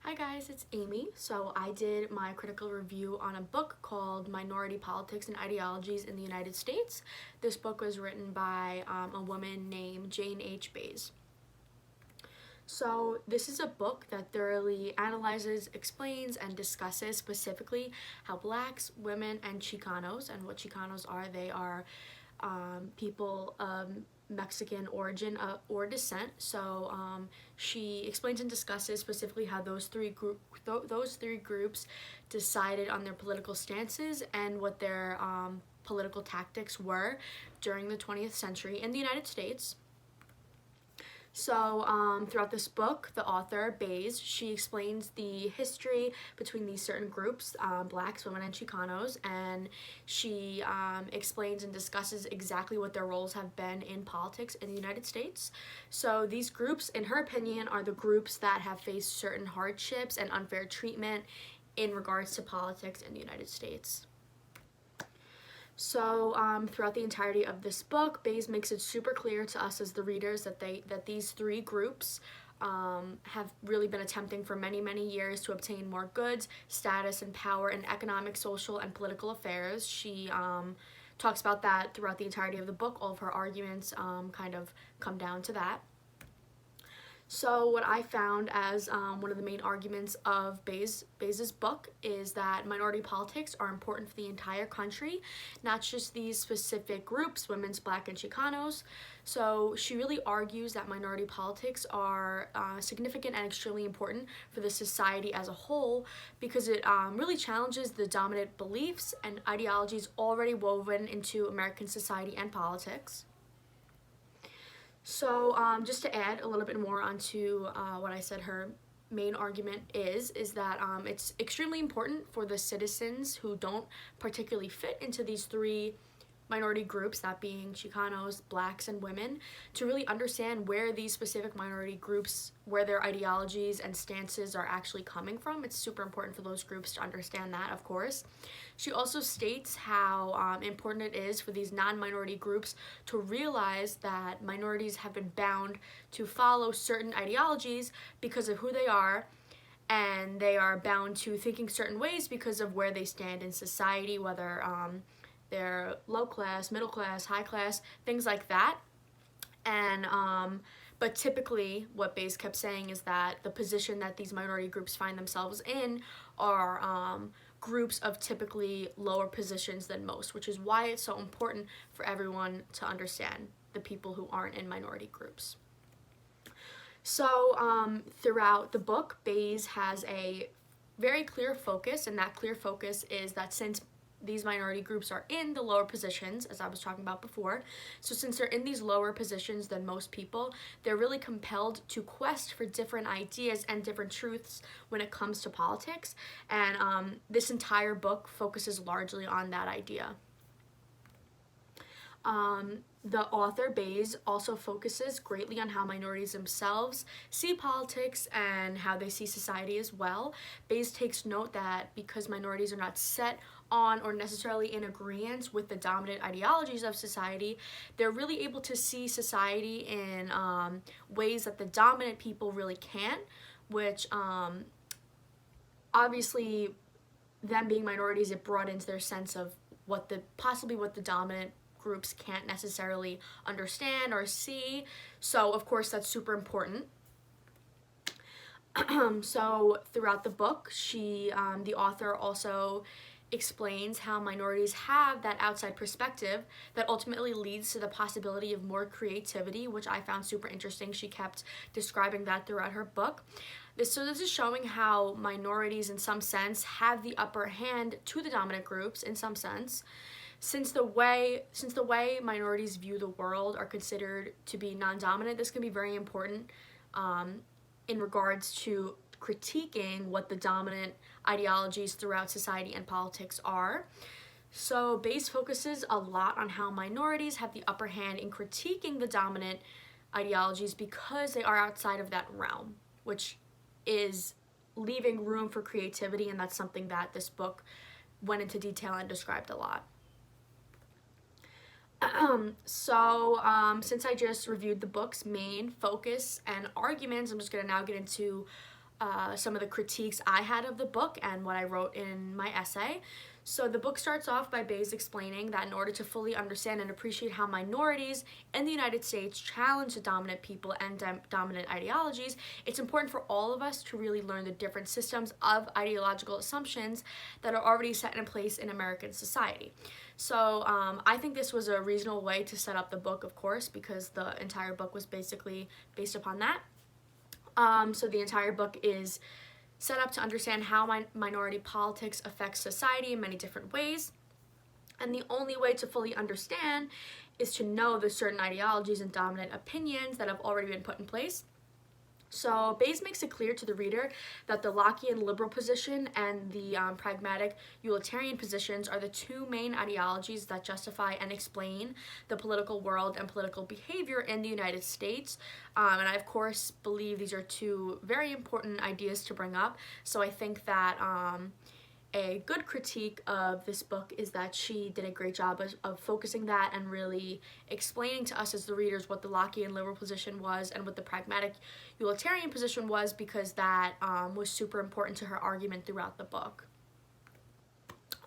Hi guys, it's Amy. So I did my critical review on a book called Minority Politics and Ideologies in the United States. This book was written by a woman named Jane H. Bays. So this is a book that thoroughly analyzes, explains, and discusses specifically how blacks, women, and Chicanos, and what Chicanos are, they are people of Mexican origin or descent. So she explains and discusses specifically how those three groups decided on their political stances and what their political tactics were during the 20th century in the United States. So throughout this book, the author, Bays, she explains the history between these certain groups, blacks, women, and Chicanos, and she explains and discusses exactly what their roles have been in politics in the United States. So these groups, in her opinion, are the groups that have faced certain hardships and unfair treatment in regards to politics in the United States. So throughout the entirety of this book, Bays makes it super clear to us as the readers that these three groups have really been attempting for many, many years to obtain more goods, status, and power in economic, social, and political affairs. She talks about that throughout the entirety of the book. All of her arguments kind of come down to that. So what I found as one of the main arguments of Bays's book is that minority politics are important for the entire country, not just these specific groups, women's, black, and Chicanos. So she really argues that minority politics are significant and extremely important for the society as a whole because it really challenges the dominant beliefs and ideologies already woven into American society and politics. So just to add a little bit more onto what I said her main argument is that it's extremely important for the citizens who don't particularly fit into these three minority groups, that being Chicanos, blacks, and women, to really understand where these specific minority groups, where their ideologies and stances are actually coming from. It's super important for those groups to understand that, of course. She also states how important it is for these non-minority groups to realize that minorities have been bound to follow certain ideologies because of who they are, and they are bound to thinking certain ways because of where they stand in society, whether they're low class, middle class, high class, things like that. And but typically what Bays kept saying is that the position that these minority groups find themselves in are groups of typically lower positions than most, which is why it's so important for everyone to understand the people who aren't in minority groups. So throughout the book, Bays has a very clear focus, and that clear focus is that since these minority groups are in the lower positions, as I was talking about before. So since they're in these lower positions than most people, they're really compelled to quest for different ideas and different truths when it comes to politics. And this entire book focuses largely on that idea. The author, Bays, also focuses greatly on how minorities themselves see politics and how they see society as well. Bays takes note that because minorities are not set on or necessarily in agreement with the dominant ideologies of society, they're really able to see society in ways that the dominant people really can't, which obviously them being minorities, it broadens their sense of what the dominant groups can't necessarily understand or see. So of course that's super important. So throughout the book, the author also explains how minorities have that outside perspective that ultimately leads to the possibility of more creativity, which I found super interesting. She kept describing that throughout her book. This is showing how minorities in some sense have the upper hand to the dominant groups in some sense. Since the way minorities view the world are considered to be non-dominant, this can be very important in regards to critiquing what the dominant ideologies throughout society and politics are. So Bays focuses a lot on how minorities have the upper hand in critiquing the dominant ideologies because they are outside of that realm, which is leaving room for creativity, and that's something that this book went into detail and described a lot. Since I just reviewed the book's main focus and arguments, I'm just going to now get into some of the critiques I had of the book and what I wrote in my essay. So the book starts off by Bays explaining that in order to fully understand and appreciate how minorities in the United States challenge the dominant people and dominant ideologies, it's important for all of us to really learn the different systems of ideological assumptions that are already set in place in American society. So I think this was a reasonable way to set up the book, of course, because the entire book was basically based upon that. So the entire book is set up to understand how minority politics affects society in many different ways. And the only way to fully understand is to know the certain ideologies and dominant opinions that have already been put in place. So Bays makes it clear to the reader that the Lockean liberal position and the pragmatic utilitarian positions are the two main ideologies that justify and explain the political world and political behavior in the United States. And I, of course, believe these are two very important ideas to bring up. So I think that a good critique of this book is that she did a great job of focusing that and really explaining to us as the readers what the Lockean liberal position was and what the pragmatic utilitarian position was, because that was super important to her argument throughout the book.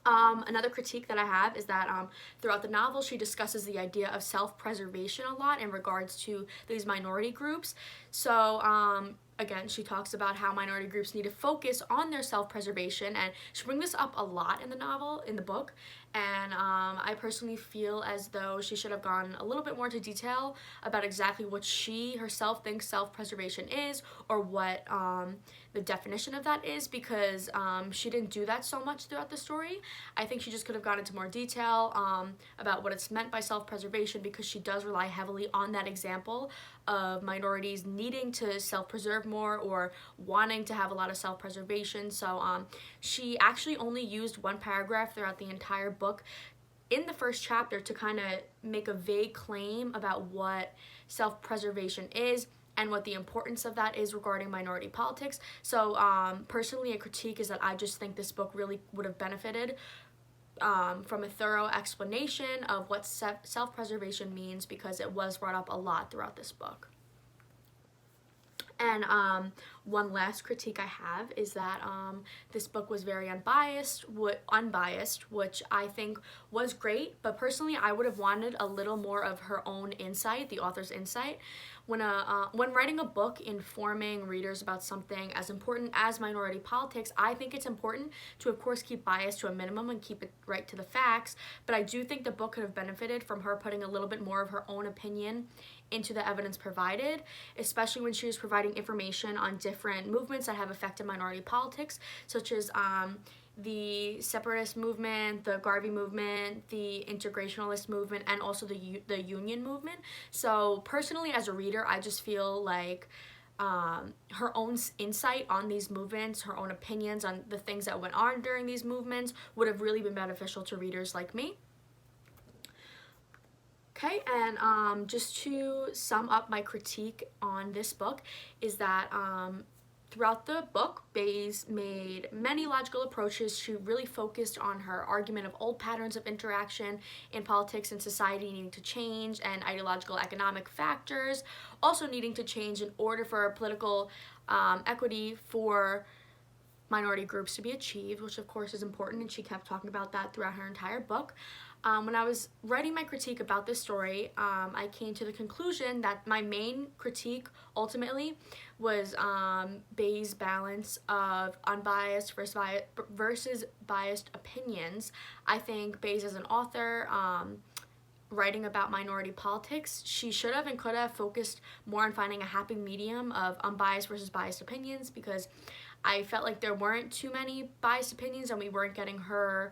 Another critique that I have is that throughout the novel she discusses the idea of self-preservation a lot in regards to these minority groups. So again, she talks about how minority groups need to focus on their self-preservation, and she brings this up a lot in the book, and I personally feel as though she should have gone a little bit more into detail about exactly what she herself thinks self-preservation is, or what the definition of that is, because she didn't do that so much throughout the story. I think she just could have gone into more detail about what it's meant by self-preservation, because she does rely heavily on that example of minorities needing to self-preserve more or wanting to have a lot of self-preservation. So she actually only used one paragraph throughout the entire book in the first chapter to kind of make a vague claim about what self-preservation is and what the importance of that is regarding minority politics. So personally, a critique is that I just think this book really would have benefited from a thorough explanation of what self-preservation means, because it was brought up a lot throughout this book. And one last critique I have is that this book was very unbiased, which I think was great, but personally I would have wanted a little more of her own insight, the author's insight. When writing a book informing readers about something as important as minority politics, I think it's important to, of course, keep bias to a minimum and keep it right to the facts, but I do think the book could have benefited from her putting a little bit more of her own opinion into the evidence provided, especially when she was providing information on different movements that have affected minority politics, such as the separatist movement, the Garvey movement, the integrationalist movement, and also the union movement. So personally, as a reader, I just feel like her own insight on these movements, her own opinions on the things that went on during these movements would have really been beneficial to readers like me. Okay, and just to sum up my critique on this book is that throughout the book, Bays made many logical approaches. She really focused on her argument of old patterns of interaction in politics and society needing to change, and ideological economic factors also needing to change in order for political equity for minority groups to be achieved, which of course is important, and she kept talking about that throughout her entire book. When I was writing my critique about this story, I came to the conclusion that my main critique ultimately was Bays' balance of unbiased versus biased opinions. I think Bays, as an author, writing about minority politics, she should have and could have focused more on finding a happy medium of unbiased versus biased opinions, because I felt like there weren't too many biased opinions and we weren't getting her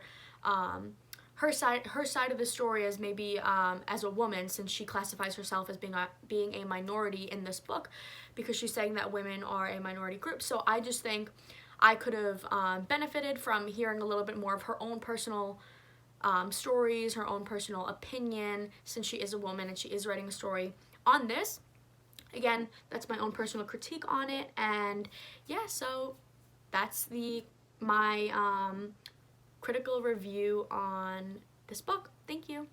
side of the story as maybe as a woman, since she classifies herself as being a minority in this book, because she's saying that women are a minority group. So I just think I could have benefited from hearing a little bit more of her own personal stories, her own personal opinion, since she is a woman and she is writing a story on this. Again, that's my own personal critique on it, and yeah, so that's my critical review on this book. Thank you.